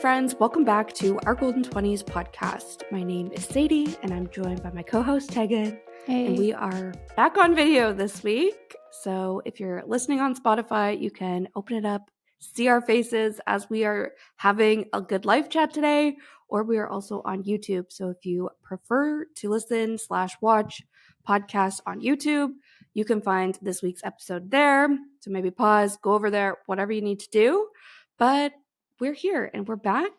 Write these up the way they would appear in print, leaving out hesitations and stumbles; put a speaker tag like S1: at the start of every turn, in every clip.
S1: friends. Welcome back to our Golden 20s podcast. My name is Sadie, and I'm joined by my co-host, Tegan.
S2: Hey.
S1: And we are back on video this week. So if you're listening on Spotify, you can open it up, see our faces as we are having a good live chat today, or we are also on YouTube. So if you prefer to listen/watch podcasts on YouTube, you can find this week's episode there. So maybe pause, go over there, whatever you need to do. But we're here and we're back,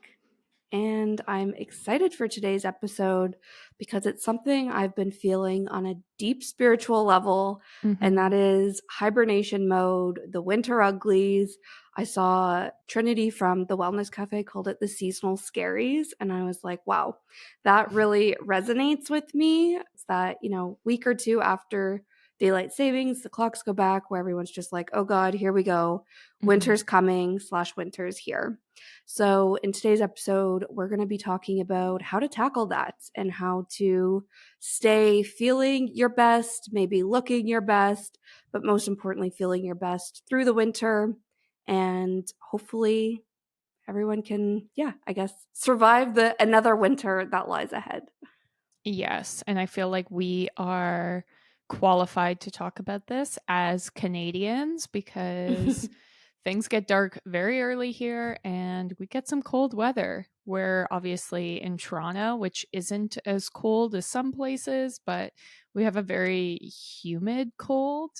S1: and I'm excited for today's episode because it's something I've been feeling on a deep spiritual level, and that is hibernation mode, the winter uglies. I saw Trinity from the Wellness Cafe called it the seasonal scaries, and I was like, wow, that really resonates with me. It's that, week or two after daylight savings, the clocks go back where everyone's just like, oh God, here we go. Winter's coming / winter's here. So in today's episode, we're going to be talking about how to tackle that and how to stay feeling your best, maybe looking your best, but most importantly, feeling your best through the winter. And hopefully everyone can, survive another winter that lies ahead.
S2: Yes, and I feel like we are qualified to talk about this as Canadians because things get dark very early here and we get some cold weather. We're obviously in Toronto, which isn't as cold as some places, but we have a very humid cold,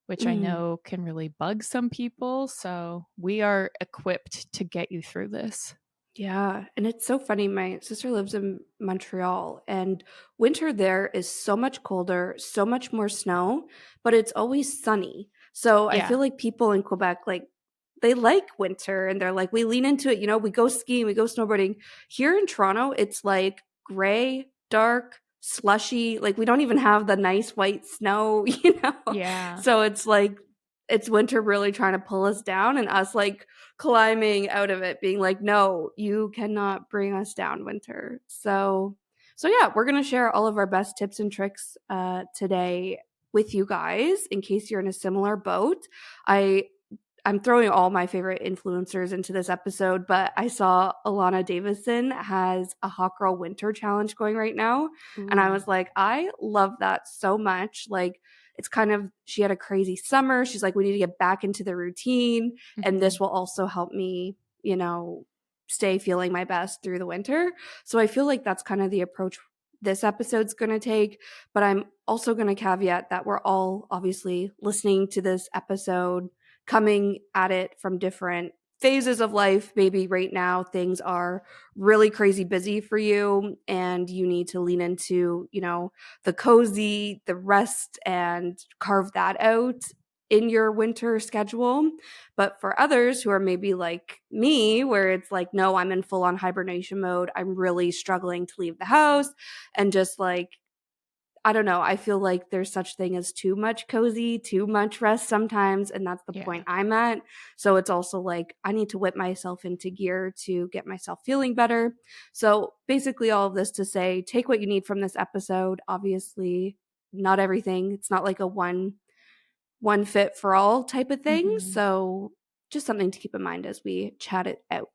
S2: which I know can really bug some people. So we are equipped to get you through this.
S1: Yeah, and it's so funny. My sister lives in Montreal, and winter there is so much colder, so much more snow, but it's always sunny. So I feel like people in Quebec, they like winter, and they're like, we lean into it. We go skiing, we go snowboarding. Here in Toronto, it's like gray, dark, slushy. Like we don't even have the nice white snow,
S2: Yeah.
S1: So it's like it's winter really trying to pull us down, and us like climbing out of it, being like, no, you cannot bring us down, winter. So yeah, we're going to share all of our best tips and tricks today with you guys in case you're in a similar boat. I'm throwing all my favorite influencers into this episode, but I saw Alana Davison has a Hot Girl Winter Challenge going right now.
S2: Ooh.
S1: And I was like, I love that so much. Like, it's kind of, she had a crazy summer. She's like, we need to get back into the routine. And this will also help me, stay feeling my best through the winter. So I feel like that's kind of the approach this episode's going to take. But I'm also going to caveat that we're all obviously listening to this episode coming at it from different phases of life. Maybe right now things are really crazy busy for you and you need to lean into, the cozy, the rest, and carve that out in your winter schedule. But for others who are maybe like me, where it's like, no, I'm in full on hibernation mode, I'm really struggling to leave the house, and just like, I don't know, I feel like there's such thing as too much cozy, too much rest sometimes, and that's the point I'm at. So it's also like I need to whip myself into gear to get myself feeling better. So basically all of this to say, take what you need from this episode. Obviously, not everything. It's not like a one fit for all type of thing. So just something to keep in mind as we chat it out.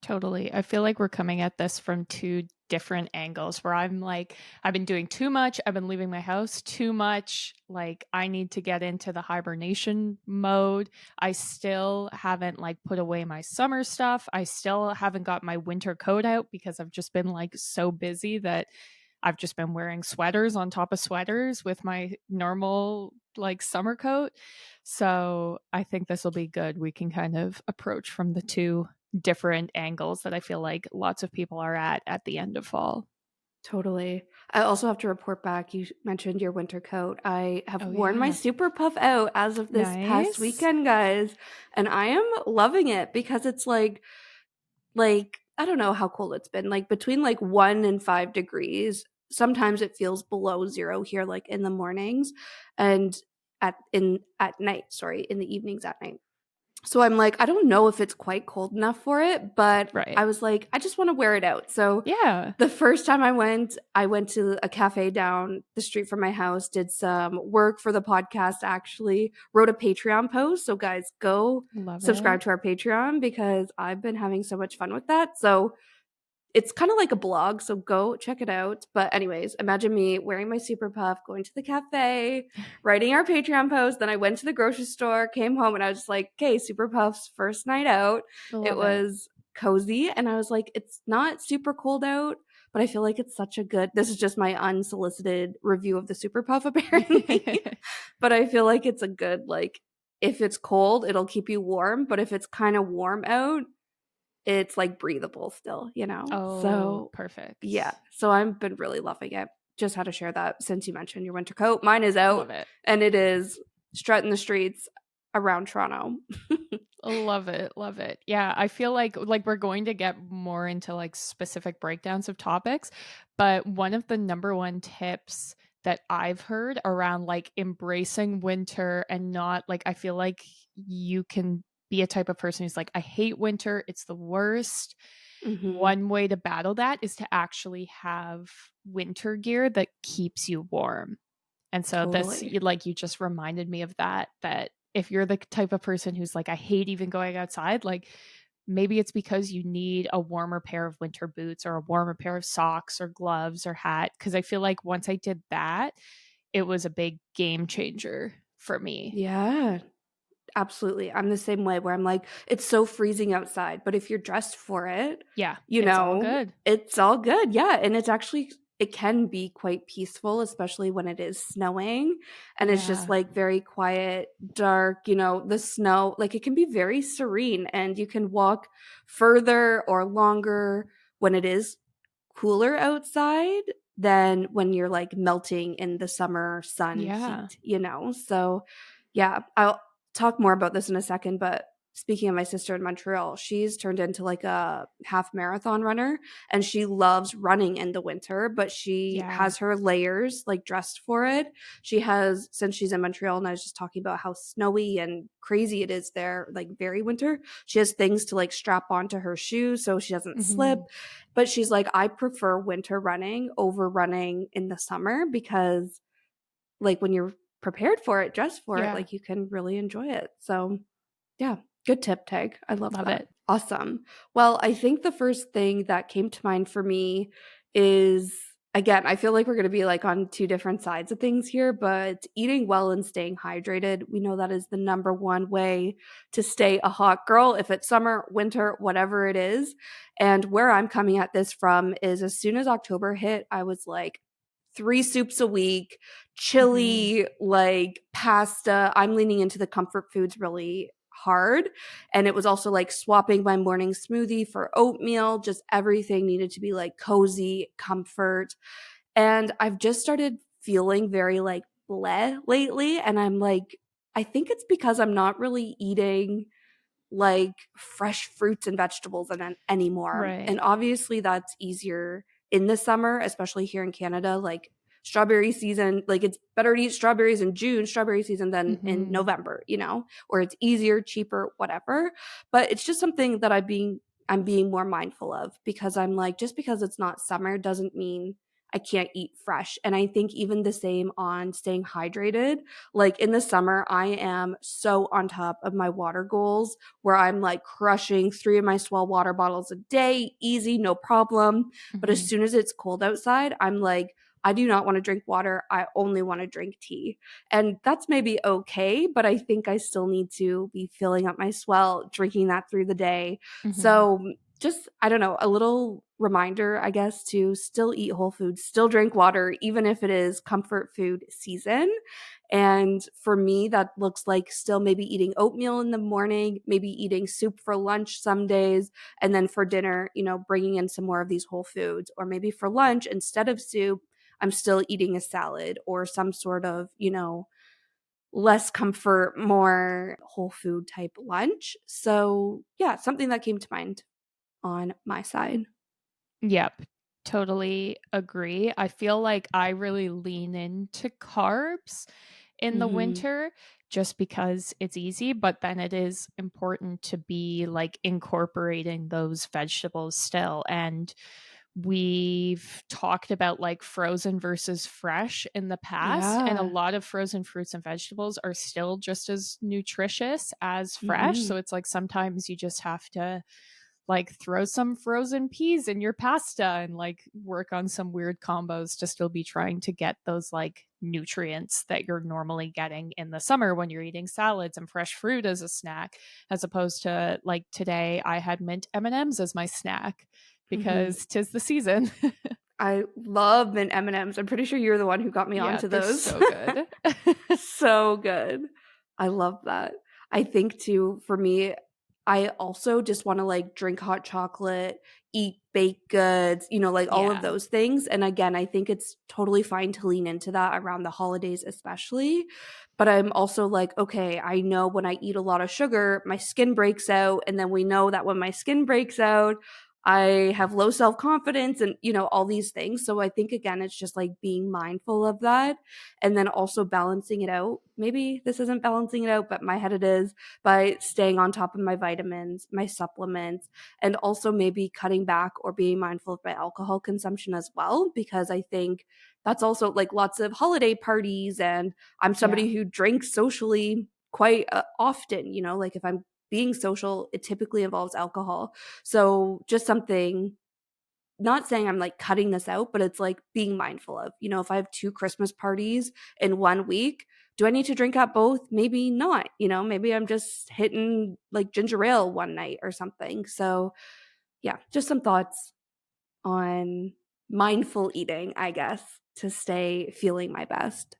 S2: Totally. I feel like we're coming at this from two different angles where I'm like, I've been doing too much. I've been leaving my house too much. Like, I need to get into the hibernation mode. I still haven't put away my summer stuff. I still haven't got my winter coat out because I've just been so busy that I've just been wearing sweaters on top of sweaters with my normal summer coat. So I think this will be good. We can kind of approach from the two different angles that I feel like lots of people are at the end of fall.
S1: Totally. I also have to report back. You mentioned your winter coat. I have worn my Super Puff out as of this past weekend, guys. And I am loving it because it's like, I don't know how cold it's been, between 1 and 5 degrees. Sometimes it feels below 0 here, in the mornings and at night, in the evenings at night. So I'm like, I don't know if it's quite cold enough for it, but
S2: Right.
S1: I was like, I just want to wear it out. So
S2: Yeah.
S1: the first time I went to a cafe down the street from my house, did some work for the podcast, actually wrote a Patreon post. So guys, go
S2: Love
S1: subscribe
S2: it.
S1: to our Patreon because I've been having so much fun with that. So it's kind of like a blog, so go check it out. But anyways, imagine me wearing my super puff, going to the cafe, writing our Patreon post. Then I went to the grocery store, came home, and I was just like, okay, super puff's first night out. It
S2: Love it.
S1: was cozy, and I was like, it's not super cold out, but I feel like it's such a good, this is just my unsolicited review of the super puff apparently. But I feel like it's a good, like, if it's cold, it'll keep you warm, but if it's kind of warm out, it's like breathable still, you know?
S2: Oh,
S1: So yeah.
S2: perfect.
S1: So I've been really loving it. Just had to share that since you mentioned your winter coat. Mine is out
S2: Love it.
S1: and it is strutting the streets around Toronto.
S2: Love it, love it. Yeah, I feel like we're going to get more into like specific breakdowns of topics, but one of the number one tips that I've heard around like embracing winter and not like I feel like you can be a type of person who's like I hate winter, it's the worst.
S1: Mhm.
S2: One way to battle that is to actually have winter gear that keeps you warm. And so this
S1: Totally.
S2: you just reminded me of that if you're the type of person who's like I hate even going outside, like maybe it's because you need a warmer pair of winter boots or a warmer pair of socks or gloves or hat because I feel like once I did that, it was a big game changer for me.
S1: Yeah. Absolutely. I'm the same way where I'm like, it's so freezing outside, but if you're dressed for it,
S2: Yeah,
S1: you
S2: it's all
S1: know,
S2: good.
S1: it's all good. Yeah. And it's actually, it can be quite peaceful, especially when it is snowing and it's just
S2: Yeah.
S1: like very quiet, dark, the snow, like it can be very serene and you can walk further or longer when it is cooler outside than when you're like melting in the summer sun
S2: Yeah.
S1: heat. So, yeah, I'll talk more about this in a second. But speaking of my sister in Montreal, she's turned into like a half marathon runner and she loves running in the winter, but she
S2: Yeah.
S1: has her layers like dressed for it. She has, since she's in Montreal, and I was just talking about how snowy and crazy it is there, like very winter, she has things to like strap onto her shoes so she doesn't slip.
S2: Mhm.
S1: But she's like, I prefer winter running over running in the summer because, like, when you're prepared for it, dressed for it,
S2: Yeah.
S1: like, you can really enjoy it. So, yeah, good tip, Tag. I love
S2: Love
S1: that.
S2: it.
S1: Awesome. Well, I think the first thing that came to mind for me is, again, I feel like we're going to be like on two different sides of things here, but eating well and staying hydrated. We know that is the number one way to stay a hot girl, if it's summer, winter, whatever it is. And where I'm coming at this from is as soon as October hit, I was like, three soups a week,
S2: Mhm.
S1: chili, like pasta. I'm leaning into the comfort foods really hard. And it was also like swapping my morning smoothie for oatmeal. Just everything needed to be like cozy, comfort. And I've just started feeling very like bleh lately. And I'm like, I think it's because I'm not really eating like fresh fruits and vegetables anymore. And
S2: Right.
S1: obviously that's easier in the summer, especially here in Canada. Like strawberry season, like it's better to eat strawberries in June, strawberry season, than in
S2: Mhm.
S1: November, or it's easier, cheaper, whatever. But it's just something that I'm being more mindful of because I'm like, just because it's not summer doesn't mean I can't eat fresh. And I think even the same on staying hydrated. Like in the summer, I am so on top of my water goals where I'm like crushing 3 of my Swell water bottles a day, easy, no problem. But as
S2: Mhm.
S1: soon as it's cold outside, I'm like, I do not want to drink water. I only want to drink tea. And that's maybe okay, but I think I still need to be filling up my Swell, drinking that through the day.
S2: Mhm.
S1: So just, I don't know, a little reminder, I guess, to still eat whole foods, still drink water, even if it is comfort food season. And for me, that looks like still maybe eating oatmeal in the morning, maybe eating soup for lunch some days. And then for dinner, bringing in some more of these whole foods. Or maybe for lunch, instead of soup, I'm still eating a salad or some sort of, less comfort, more whole food type lunch. So, yeah, something that came to mind on my side.
S2: Yep. Totally agree. I feel like I really lean into carbs in the
S1: Mm-hmm.
S2: winter just because it's easy, but then it is important to be like incorporating those vegetables still. And we've talked about like frozen versus fresh in the past, and a
S1: Yeah.
S2: lot of frozen fruits and vegetables are still just as nutritious as fresh.
S1: Mm-hmm.
S2: So it's like sometimes you just have to like throw some frozen peas in your pasta and like work on some weird combos to still be trying to get those like nutrients that you're normally getting in the summer when you're eating salads and fresh fruit as a snack, as opposed to like today I had mint M&Ms as my snack
S1: Mm-hmm.
S2: because 'tis the season.
S1: I love mint M&Ms. I'm pretty sure you're the one who got me
S2: Yeah,
S1: onto
S2: they're
S1: those.
S2: so good.
S1: So good. I love that. I think too, for me, I also just want to like drink hot chocolate, eat baked goods, like all of
S2: Yeah.
S1: those things. And again, I think it's totally fine to lean into that around the holidays, especially. But I'm also like, okay, I know when I eat a lot of sugar, my skin breaks out. And then we know that when my skin breaks out, I have low self confidence and, all these things. So I think, again, it's just like being mindful of that and then also balancing it out. Maybe this isn't balancing it out, but my head it is by staying on top of my vitamins, my supplements, and also maybe cutting back or being mindful of my alcohol consumption as well. Because I think that's also like lots of holiday parties, and I'm
S2: Yeah.
S1: somebody who drinks socially quite often, like if I'm being social, it typically involves alcohol. So just something, not saying I'm like cutting this out, but it's like being mindful of, if I have two Christmas parties in 1 week, do I need to drink at both? Maybe not, maybe I'm just hitting like ginger ale one night or something. So yeah, just some thoughts on mindful eating, I guess, to stay feeling my best.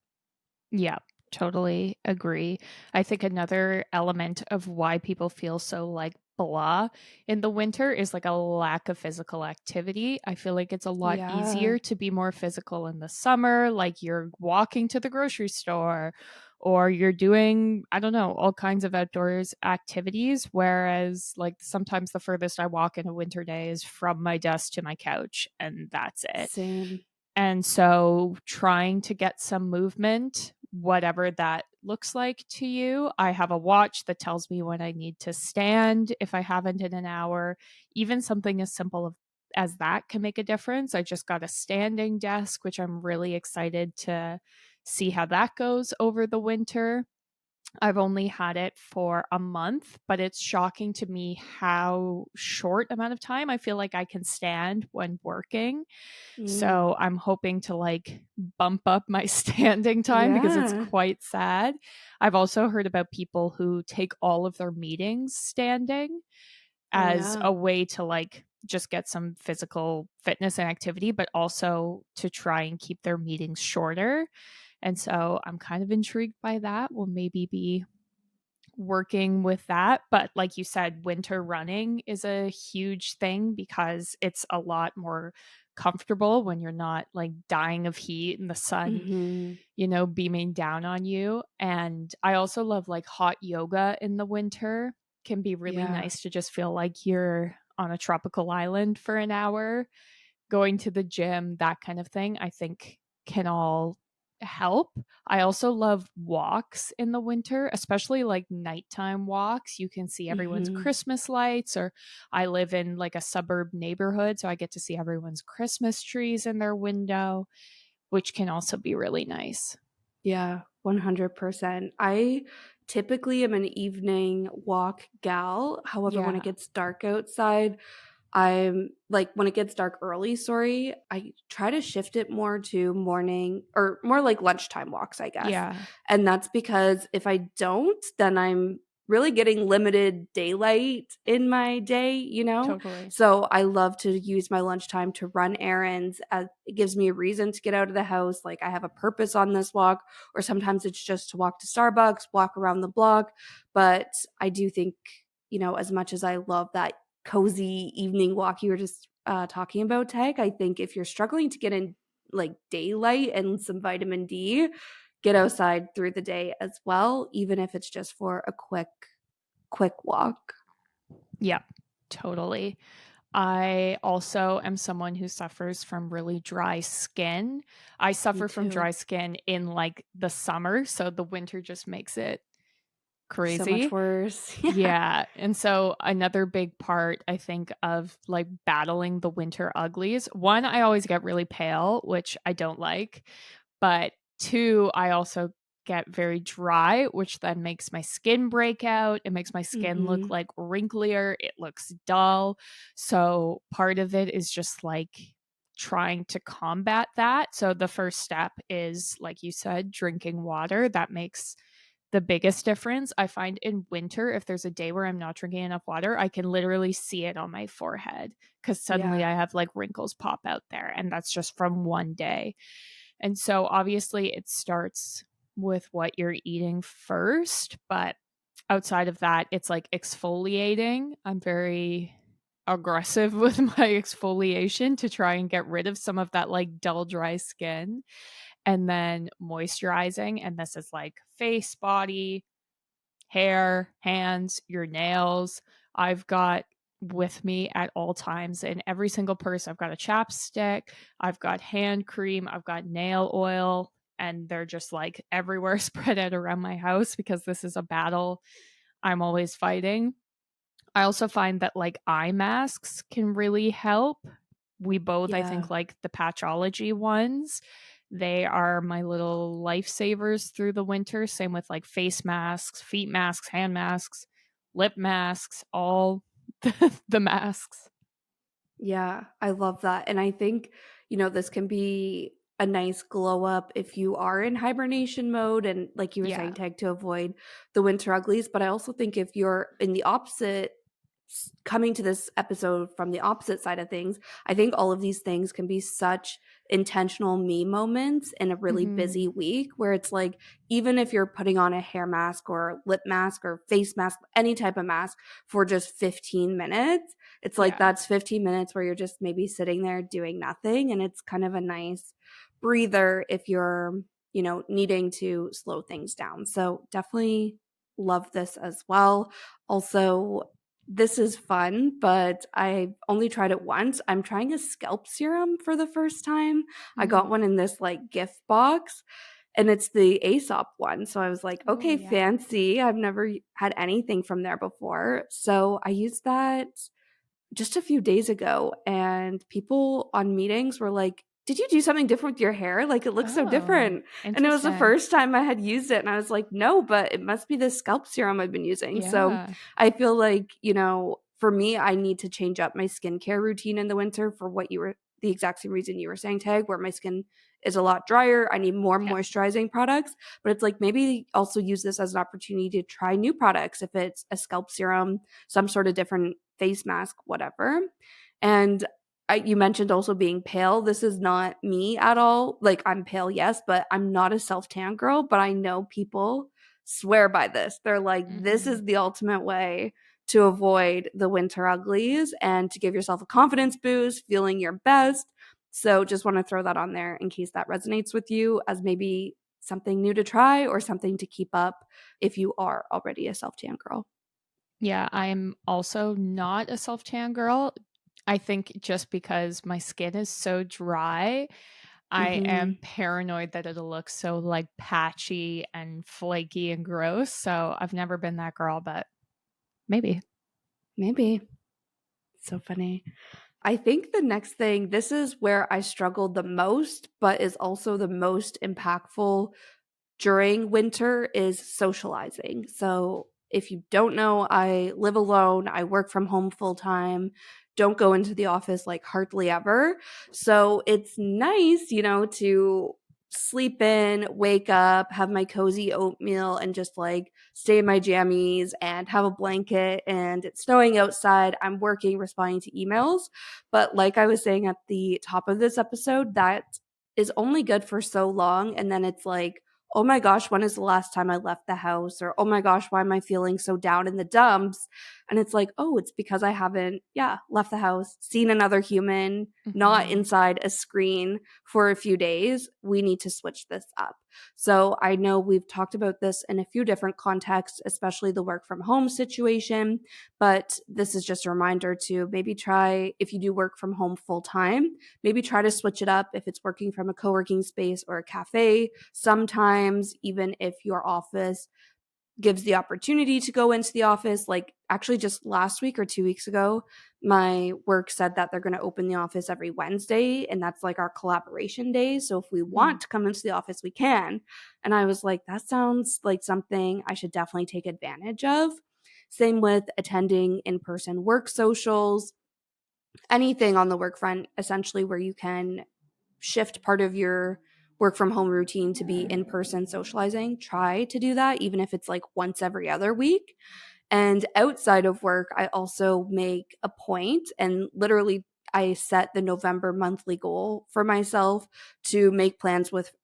S2: Yeah, totally agree. I think another element of why people feel so like blah in the winter is like a lack of physical activity. I feel like it's a lot
S1: Yeah,
S2: easier to be more physical in the summer, like you're walking to the grocery store or you're doing, I don't know, all kinds of outdoors activities. Whereas, like, sometimes the furthest I walk in a winter day is from my desk to my couch, and that's it.
S1: same.
S2: And so trying to get some movement, whatever that looks like to you. I have a watch that tells me when I need to stand if I haven't in an hour. Even something as simple as that can make a difference. I just got a standing desk, which I'm really excited to see how that goes over the winter. I've only had it for a month, but it's shocking to me how short amount of time I feel like I can stand when working.
S1: Mm,
S2: So I'm hoping to like bump up my standing time because it's
S1: yeah,
S2: quite sad. I've also heard about people who take all of their meetings standing
S1: oh
S2: as
S1: yeah,
S2: a way to like just get some physical fitness and activity, but also to try and keep their meetings shorter. And so I'm kind of intrigued by that. We'll maybe be working with that. But like you said, winter running is a huge thing because it's a lot more comfortable when you're not like dying of heat and the sun,
S1: mm-hmm.
S2: beaming down on you. And I also love like hot yoga in the winter. Can be really
S1: Yeah,
S2: nice to just feel like you're on a tropical island for an hour, going to the gym, that kind of thing, I think can all help. I also love walks in the winter, especially like nighttime walks. You can see everyone's
S1: mm-hmm.
S2: Christmas lights, or I live in like a suburb neighborhood, so I get to see everyone's Christmas trees in their window, which can also be really nice.
S1: Yeah, 100%. I typically am an evening walk gal. However, when it
S2: Yeah.
S1: gets dark outside, I'm like, when it gets dark early, sorry, I try to shift it more to morning or more like lunchtime walks, I guess.
S2: Yeah,
S1: And that's because if I don't, then I'm really getting limited daylight in my day,
S2: totally.
S1: So I love to use my lunchtime to run errands. It gives me a reason to get out of the house. Like I have a purpose on this walk, or sometimes it's just to walk to Starbucks, walk around the block. But I do think, as much as I love that cozy evening walk you were just talking about, Tag, I think if you're struggling to get in like daylight and some vitamin D, get outside through the day as well, even if it's just for a quick walk.
S2: Yeah, totally. I also am someone who suffers from really dry skin. I
S1: Me
S2: suffer from
S1: too.
S2: dry skin in like the summer, so the winter just makes it
S1: So much
S2: crazy.
S1: worse. Yeah.
S2: Yeah. And so another big part, I think, of like battling the winter uglies, one, I always get really pale, which I don't like. But two, I also get very dry, which then makes my skin break out. It makes my skin look
S1: Mhm.
S2: like wrinklier. It looks dull. So part of it is just like trying to combat that. So the first step is, like you said, drinking water. That makes the biggest difference. I find in winter, if there's a day where I'm not drinking enough water, I can literally see it on my forehead because suddenly
S1: Yeah.
S2: I have like wrinkles pop out there. And that's just from one day. And so obviously it starts with what you're eating first. But outside of that, it's like exfoliating. I'm very aggressive with my exfoliation to try and get rid of some of that like dull, dry skin, and then moisturizing. And this is like face, body, hair, hands, your nails. I've got with me at all times in every single purse. I've got a chapstick, I've got hand cream, I've got nail oil, and they're just like everywhere spread out around my house because this is a battle I'm always fighting. I also find that like eye masks can really help. We both, I
S1: Yeah.
S2: think, like the patchology ones. They are my little lifesavers through the winter. Same with like face masks, feet masks, hand masks, lip masks, all the masks.
S1: Yeah, I love that. And I think, this can be a nice glow up if you are in hibernation mode and, like you were saying,
S2: Yeah.
S1: Tag, to avoid the winter uglies. But I also think if you're in the opposite, coming to this episode from the opposite side of things, I think all of these things can be such intentional me moments in a really busy
S2: Hmm.
S1: week where it's like, even if you're putting on a hair mask or lip mask or face mask, any type of mask for just 15 minutes, it's like
S2: Yeah.
S1: that's 15 minutes where you're just maybe sitting there doing nothing. And it's kind of a nice breather if you're, needing to slow things down. So definitely love this as well. Also, this is fun, but I only tried it once. I'm trying a scalp serum for the first time. I got
S2: Hmm.
S1: one in this like gift box and it's the Aesop one. So I was like,
S2: Oh,
S1: okay,
S2: yeah.
S1: fancy. I've never had anything from there before. So I used that just a few days ago, and people on meetings were like, "Did you do something different with your hair? Like, it looks so
S2: Oh,
S1: different." And it was the
S2: interesting.
S1: first time I had used it, and I was like, "No, but it must be the scalp serum I've been using." So
S2: Yeah.
S1: I feel like, for me, I need to change up my skincare routine in the winter for what you were the exact same reason you were saying, Tag, where my skin is a lot drier. I need more
S2: Yeah.
S1: moisturizing products, but it's like maybe also use this as an opportunity to try new products if it's a scalp serum, some sort of different face mask, whatever. And you mentioned also being pale. This is not me at all. Like, I'm pale, yes, but I'm not a self tan girl. But I know people swear by this. They're like, this
S2: Hmm.
S1: is the ultimate way to avoid the winter uglies and to give yourself a confidence boost, feeling your best. So just want to throw that on there in case that resonates with you as maybe something new to try or something to keep up if you are already a self tan girl.
S2: Yeah, I'm also not a self tan girl. I think just because my skin is so dry, I am
S1: Hmm.
S2: paranoid that it'll look so like patchy and flaky and gross. So I've never been that girl, but maybe.
S1: Maybe. So funny. I think the next thing, this is where I struggled the most, but is also the most impactful during winter, is socializing. So, if you don't know, I live alone. I work from home full time. Don't go into the office like hardly ever. So, it's nice, to sleep in, wake up, have my cozy oatmeal, and just like stay in my jammies and have a blanket. And it's snowing outside. I'm working, responding to emails. But like I was saying at the top of this episode, that is only good for so long. And then it's like, oh my gosh, when is the last time I left the house? Or, oh my gosh, why am I feeling so down in the dumps? And it's like, oh, it's because I haven't, left the house, seen another human, not
S2: Hmm.
S1: inside a screen for a few days. We need to switch this up. So I know we've talked about this in a few different contexts, especially the work from home situation, but this is just a reminder to maybe try, if you do work from home full time, maybe try to switch it up if it's working from a co-working space or a cafe. Sometimes even if your office gives the opportunity to go into the office. Like actually just last week or 2 weeks ago, my work said that they're going to open the office every Wednesday, and that's like our collaboration day. So if we
S2: Mm.
S1: want to come into the office, we can. And I was like, that sounds like something I should definitely take advantage of. Same with attending in-person work socials, anything on the work front, essentially, where you can shift part of your work from home routine to be in person socializing. Try to do that, even if it's like once every other week. And outside of work, I also make a point and literally I set the November monthly goal for myself to make plans with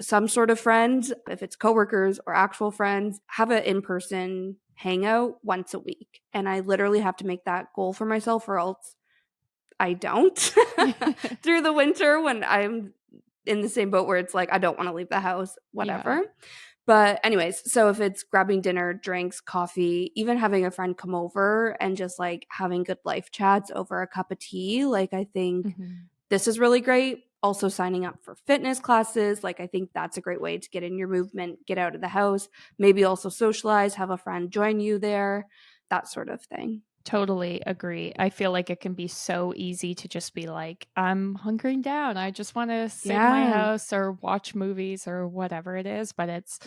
S1: some sort of friends, if it's coworkers or actual friends, have an in person hangout once a week. And I literally have to make that goal for myself or else I don't through the winter when I'm in the same boat where it's like I don't want to leave the house,
S2: Yeah.
S1: whatever. But anyways, so if it's grabbing dinner, drinks, coffee, even having a friend come over and just like having good life chats over a cup of tea, like I think
S2: Mhm.
S1: this is really great. Also signing up for fitness classes, like I think that's a great way to get in your movement, get out of the house, maybe also socialize, have a friend join you there, that sort of thing.
S2: Totally agree. I feel like it can be so easy to just be like, I'm hunkering down. I just want to sit in my
S1: Yeah.
S2: house or watch movies or whatever it is, but it's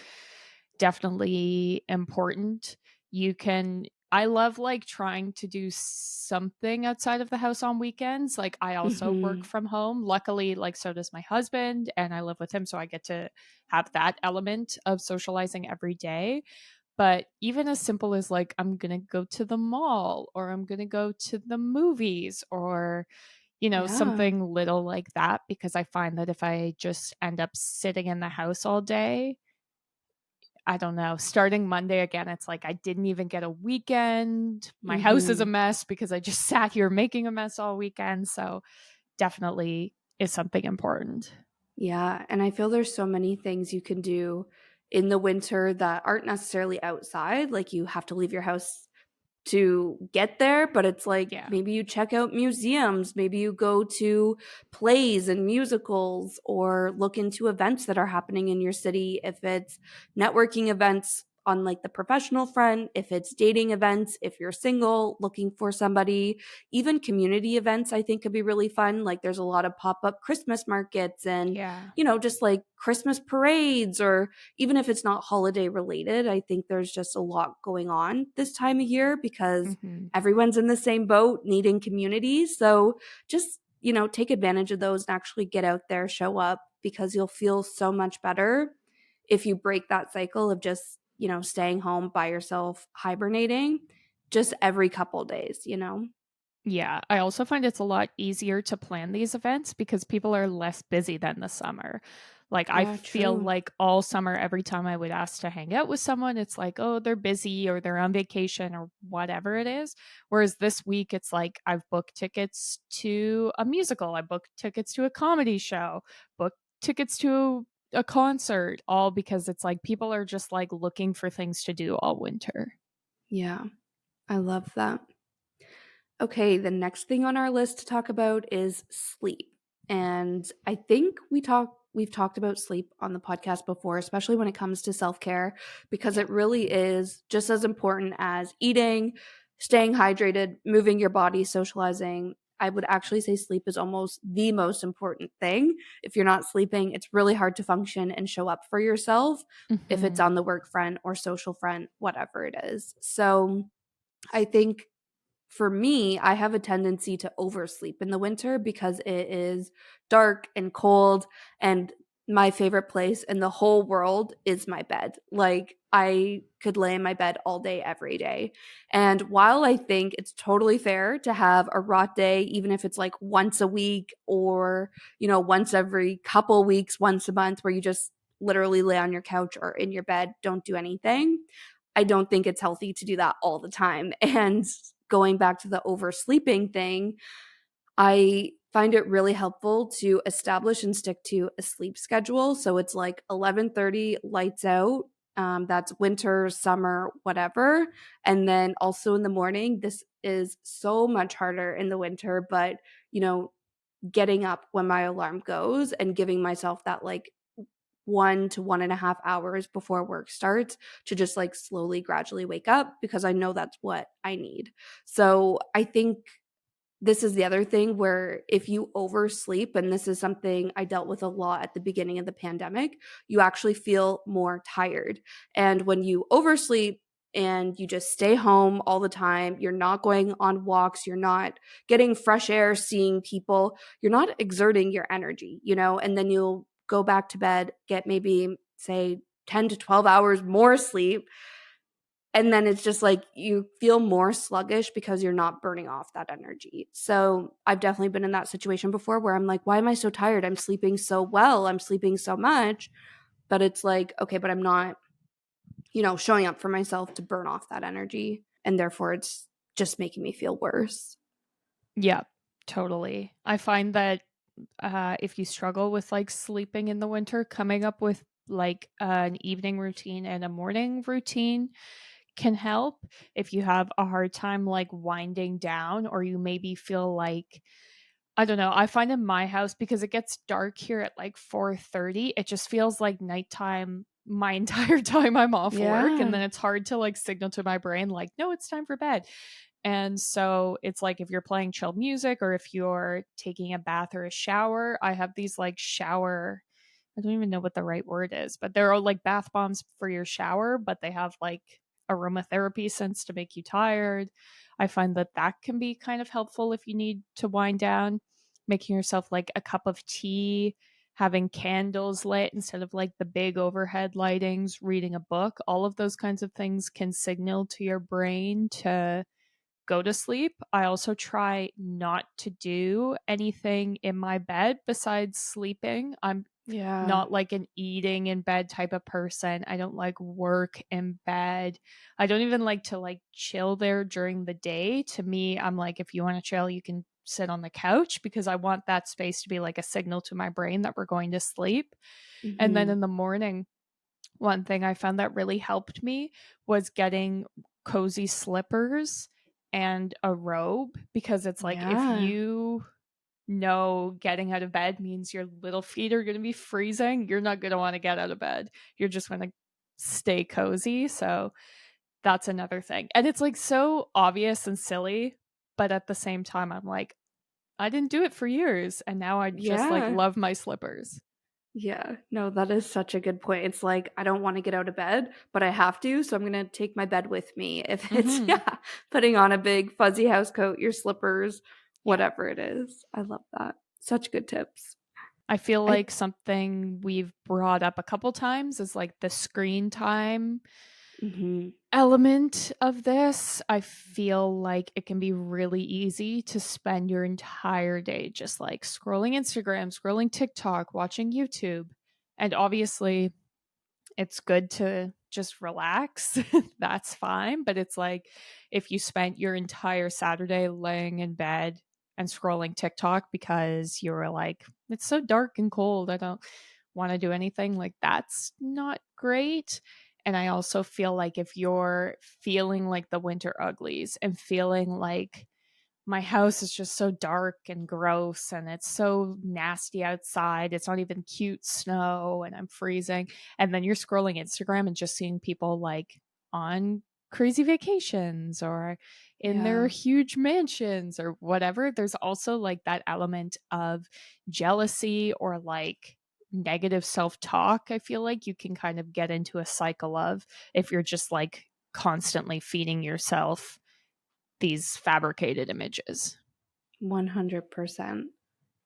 S2: definitely important. You can I love like trying to do something outside of the house on weekends. Like I also work
S1: Mhm.
S2: from home. Luckily, like so does my husband and I live with him, so I get to have that element of socializing every day. But even as simple as like, I'm going to go to the mall or I'm going to go to the movies or,
S1: Yeah.
S2: something little like that, because I find that if I just end up sitting in the house all day, I don't know, starting Monday again, it's like I didn't even get a weekend. My house is a
S1: Mhm.
S2: mess because I just sat here making a mess all weekend. So definitely is something important.
S1: Yeah, and I feel there's so many things you can do in the winter that aren't necessarily outside, like you have to leave your house to get there, but it's like
S2: Yeah.
S1: maybe you check out museums, maybe you go to plays and musicals or look into events that are happening in your city. If it's networking events on like the professional front, if it's dating events, if you're single, looking for somebody, even community events, I think could be really fun. Like there's a lot of pop up Christmas markets and,
S2: Yeah.
S1: just like Christmas parades or even if it's not holiday related, I think there's just a lot going on this time of year because
S2: Hmm.
S1: everyone's in the same boat needing community. So just, take advantage of those and actually get out there, show up because you'll feel so much better if you break that cycle of just, staying home by yourself, hibernating just every couple days.
S2: Yeah, I also find it's a lot easier to plan these events because people are less busy than the summer. Like, I
S1: Yeah,
S2: feel
S1: true.
S2: like all summer, every time I would ask to hang out with someone, it's like, oh, they're busy or they're on vacation or whatever it is. Whereas this week, it's like I've booked tickets to a musical, I booked tickets to a comedy show, booked tickets to a concert, all because it's like people are just like looking for things to do all winter.
S1: Yeah, I love that. Okay, the next thing on our list to talk about is sleep. And I think we've talked about sleep on the podcast before, especially when it comes to self-care because
S2: Yeah.
S1: it really is just as important as eating, staying hydrated, moving your body, socializing. I would actually say sleep is almost the most important thing. If you're not sleeping, it's really hard to function and show up for yourself if it's
S2: Hmm.
S1: on the work front or social front, whatever it is. So, I think for me, I have a tendency to oversleep in the winter because it is dark and cold and my favorite place in the whole world is my bed. Like I could lay in my bed all day every day. And while I think it's totally fair to have a rot day even if it's like once a week or, once every couple weeks, once a month where you just literally lay on your couch or in your bed, don't do anything. I don't think it's healthy to do that all the time. And going back to the oversleeping thing, I find it really helpful to establish and stick to a sleep schedule. So it's like 11:30 lights out. That's winter, summer, whatever. And then also in the morning, this is so much harder in the winter, but you know, getting up when my alarm goes and giving myself that like 1 to 1.5 hours before work starts to just like slowly, gradually wake up because I know that's what I need. So I think this is the other thing where if you oversleep, and this is something I dealt with a lot at the beginning of the pandemic, you actually feel more tired. And when you oversleep and you just stay home all the time, you're not going on walks, you're not getting fresh air, seeing people, you're not exerting your energy, and then you'll go back to bed, get maybe, say, 10 to 12 hours more sleep, and then it's just like you feel more sluggish because you're not burning off that energy. So I've definitely been in that situation before where I'm like, why am I so tired? I'm sleeping so well. I'm sleeping so much. But it's like, okay, but I'm not, showing up for myself to burn off that energy. And therefore it's just making me feel worse.
S2: Yeah, totally. I find that if you struggle with like sleeping in the winter, coming up with like an evening routine and a morning routine can help. If you have a hard time like winding down, or you maybe feel like, I don't know, I find in my house, because it gets dark here at like 4:30, it just feels like nighttime my entire time I'm off work, and
S1: Yeah.
S2: then it's hard to like signal to my brain like, no, it's time for bed. And so it's like if you're playing chill music, or if you're taking a bath or a shower, I have these like shower, I don't even know what the right word is, but they're all like bath bombs for your shower, but they have like aromatherapy scents to make you tired. I find that that can be kind of helpful if you need to wind down, making yourself like a cup of tea, having candles lit instead of like the big overhead lightings, reading a book. All of those kinds of things can signal to your brain to go to sleep. I also try not to do anything in my bed besides sleeping. I'm
S1: Yeah.
S2: not like an eating in bed type of person. I don't like work in bed. I don't even like to like chill there during the day. To me, I'm like, if you want to chill, you can sit on the couch, because I want that space to be like a signal to my brain that we're going to sleep. And then
S1: Hmm.
S2: in the morning, one thing I found that really helped me was getting cozy slippers and a robe, because it's like if
S1: Yeah.
S2: you know getting out of bed means your little feet are going to be freezing, you're not going to want to get out of bed. You're just going to stay cozy. So that's another thing. And it's like so obvious and silly, but at the same time, I'm like, I didn't do it for years. And now I just like
S1: Yeah.
S2: love my slippers.
S1: Yeah, no, that is such a good point. It's like I don't want to get out of bed, but I have to, so I'm gonna take my bed with me. If it's
S2: Hmm.
S1: yeah, putting on a big fuzzy house coat, your slippers,
S2: Yeah.
S1: whatever it is. I love that. Such good tips.
S2: I feel
S1: I
S2: like something we've brought up a couple times is like the screen time
S1: mhm.
S2: element of this. I feel like it can be really easy to spend your entire day just like scrolling Instagram, scrolling TikTok, watching YouTube. And obviously, it's good to just relax. That's fine. But it's like if you spent your entire Saturday laying in bed and scrolling TikTok because you were like, it's so dark and cold, I don't want to do anything, like that's not great. And I also feel like if you're feeling like the winter uglies and feeling like my house is just so dark and gross and it's so nasty outside. It's not even cute snow and I'm freezing. And then you're scrolling Instagram and just seeing people like on crazy vacations or in their
S1: Yeah,
S2: huge mansions or whatever. There's also like that element of jealousy or like negative self talk. I feel like you can kind of get into a cycle of if you're just like constantly feeding yourself these fabricated images.
S1: 100%.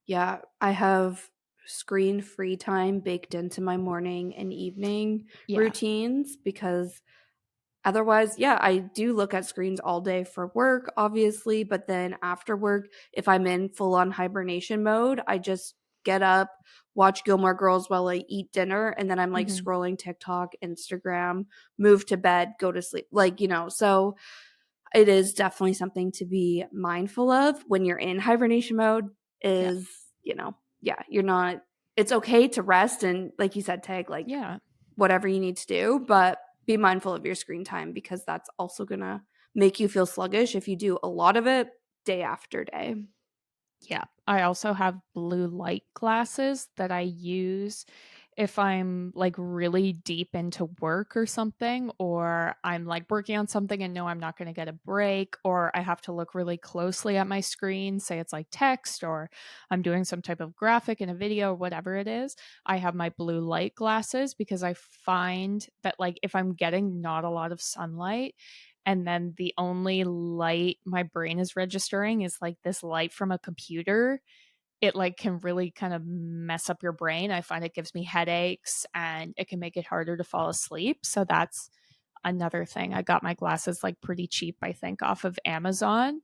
S1: Yeah, I have screen-free time baked into my morning and evening
S2: Yeah.
S1: routines because otherwise, yeah, I do look at screens all day for work, obviously, but then after work, if I'm in full on hibernation mode, I just get up, watch Gilmore Girls while I eat dinner, and then I'm like
S2: Mhm.
S1: scrolling TikTok, Instagram, move to bed, go to sleep. Like, so it is definitely something to be mindful of when you're in hibernation mode.
S2: Yeah.
S1: is, yeah, you're not, it's okay to rest and, like you said, Tag, like
S2: Yeah.
S1: whatever you need to do, but be mindful of your screen time because that's also gonna make you feel sluggish if you do a lot of it day after day.
S2: Yeah. I also have blue light glasses that I use if I'm like really deep into work or something, or I'm like working on something and know I'm not going to get a break, or I have to look really closely at my screen, say it's like text, or I'm doing some type of graphic in a video, or whatever it is. I have my blue light glasses because I find that like if I'm getting not a lot of sunlight, and then the only light my brain is registering is like this light from a computer, it like can really kind of mess up your brain. I find it gives me headaches and it can make it harder to fall asleep. So that's another thing. I got my glasses like pretty cheap, I think, off of Amazon.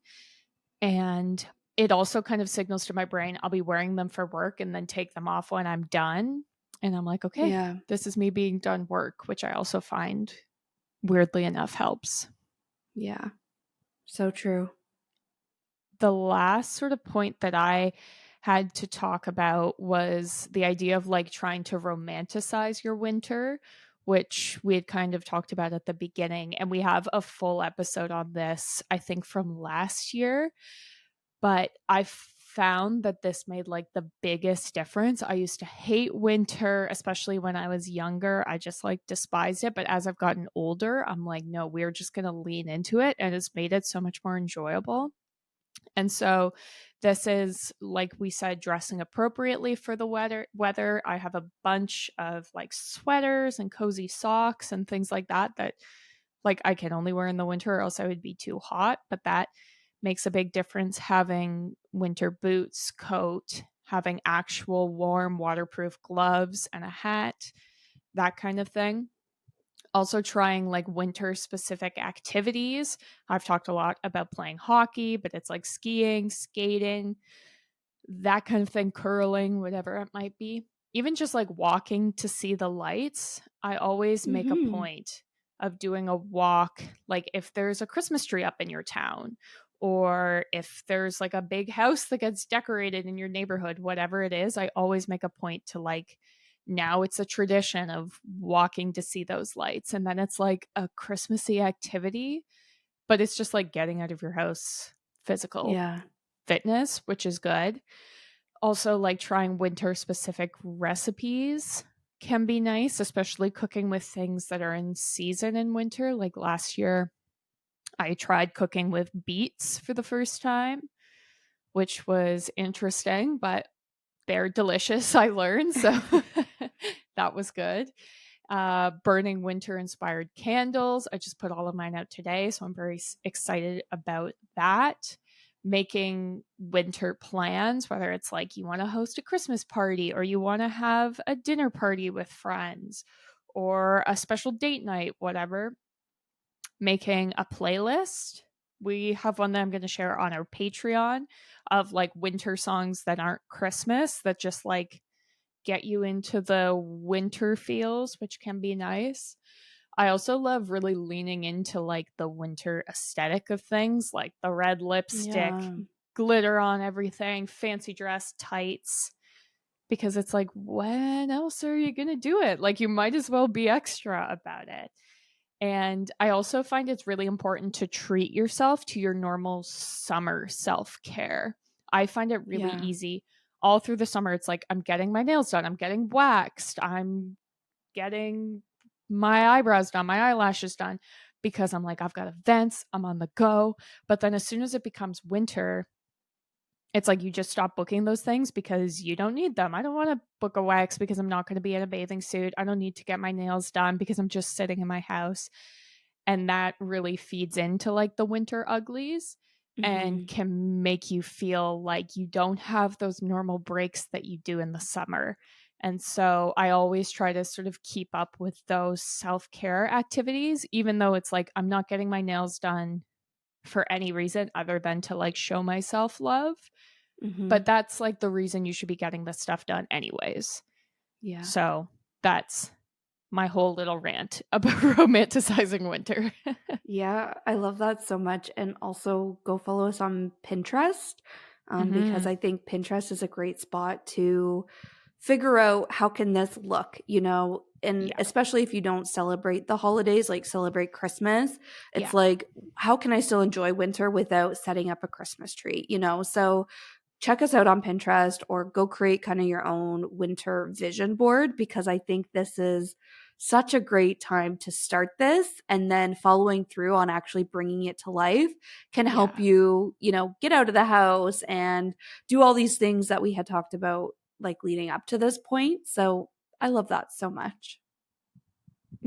S2: And it also kind of signals to my brain I'll be wearing them for work and then take them off when I'm done. And I'm like, okay,
S1: Yeah.
S2: this is me being done work, which I also find weirdly enough helps.
S1: Yeah. So true.
S2: The last sort of point that I had to talk about was the idea of like trying to romanticize your winter, which we had kind of talked about at the beginning. And we have a full episode on this, I think, from last year. But I found that this made like the biggest difference. I used to hate winter, especially when I was younger. I just like despised it. But as I've gotten older, I'm like, no, we're just going to lean into it. And it's made it so much more enjoyable. And so this is, like we said, dressing appropriately for the weather. I have a bunch of like sweaters and cozy socks and things like that that like I can only wear in the winter or else I would be too hot, but that makes a big difference having winter boots, coat, having actual warm waterproof gloves and a hat, that kind of thing. Also trying like winter specific activities. I've talked a lot about playing hockey, but it's like skiing, skating, that kind of thing, curling, whatever it might be. Even just like walking to see the lights, I always make a
S1: Mm-hmm.
S2: point of doing a walk. Like if there's a Christmas tree up in your town, or if there's like a big house that gets decorated in your neighborhood, whatever it is, I always make a point to like, now it's a tradition of walking to see those lights. And then it's like a Christmassy activity, but it's just like getting out of your house, physical
S1: Yeah.
S2: fitness, which is good. Also, like trying winter specific recipes can be nice, especially cooking with things that are in season in winter. Like last year, I tried cooking with beets for the first time, which was interesting, but they're delicious, I learned. So that was good. Burning winter inspired candles. I just put all of mine out today. So I'm very excited about that. Making winter plans, whether it's like you want to host a Christmas party or you want to have a dinner party with friends or a special date night, whatever. Making a playlist. We have one that I'm going to share on our Patreon of like winter songs that aren't Christmas that just like get you into the winter feels, which can be nice. I also love really leaning into like the winter aesthetic of things, like the red lipstick,
S1: Yeah.
S2: glitter on everything, fancy dress, tights, because it's like, when else are you going to do it? Like, you might as well be extra about it. And I also find it's really important to treat yourself to your normal summer self care. I find it really
S1: Yeah.
S2: easy all through the summer. It's like, I'm getting my nails done, I'm getting waxed, I'm getting my eyebrows done, my eyelashes done, because I'm like, I've got events, I'm on the go. But then as soon as it becomes winter, it's like you just stop booking those things because you don't need them. I don't want to book a wax because I'm not going to be in a bathing suit. I don't need to get my nails done because I'm just sitting in my house. And that really feeds into like the winter uglies and
S1: Mm-hmm.
S2: can make you feel like you don't have those normal breaks that you do in the summer. And so I always try to sort of keep up with those self care activities, even though it's like I'm not getting my nails done for any reason other than to like show myself love.
S1: Mm-hmm.
S2: But that's like the reason you should be getting this stuff done, anyways.
S1: Yeah.
S2: So that's my whole little rant about romanticizing winter.
S1: Yeah, I love that so much. And also go follow us on Pinterest. because I think Pinterest is a great spot to figure out how can this look, and
S2: Yeah.
S1: especially if you don't celebrate the holidays, like celebrate Christmas, it's
S2: Yeah.
S1: like, how can I still enjoy winter without setting up a Christmas tree, So check us out on Pinterest or go create kind of your own winter vision board, because I think this is such a great time to start this, and then following through on actually bringing it to life can help
S2: Yeah.
S1: you, get out of the house and do all these things that we had talked about like leading up to this point. So I love that so much.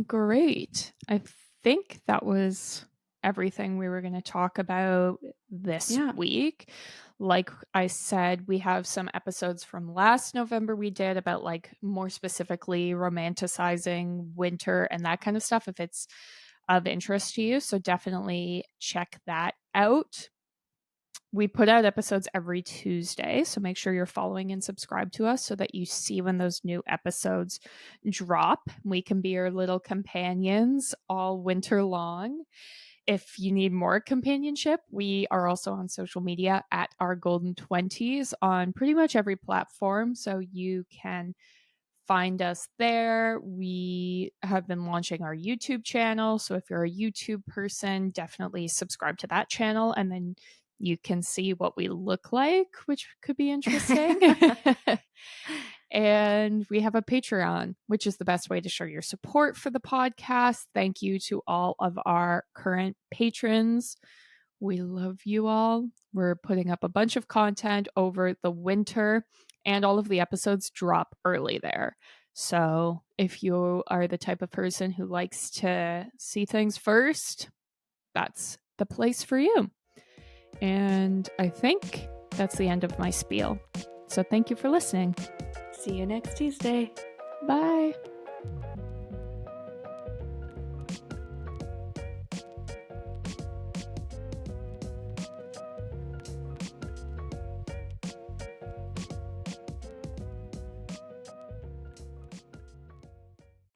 S2: Great. I think that was everything we were going to talk about this
S1: Yeah.
S2: week. Like I said, we have some episodes from last November we did about like more specifically romanticizing winter and that kind of stuff if it's of interest to you. So definitely check that out. We put out episodes every Tuesday, so make sure you're following and subscribe to us so that you see when those new episodes drop. We can be your little companions all winter long. If you need more companionship, we are also on social media at our Golden 20s on pretty much every platform, so you can find us there. We have been launching our YouTube channel, so if you're a YouTube person, definitely subscribe to that channel, and then you can see what we look like, which could be interesting. And we have a Patreon, which is the best way to show your support for the podcast. Thank you to all of our current patrons. We love you all. We're putting up a bunch of content over the winter, and all of the episodes drop early there. So if you are the type of person who likes to see things first, that's the place for you. And I think that's the end of my spiel. So thank you for listening.
S1: See you next Tuesday.
S2: Bye.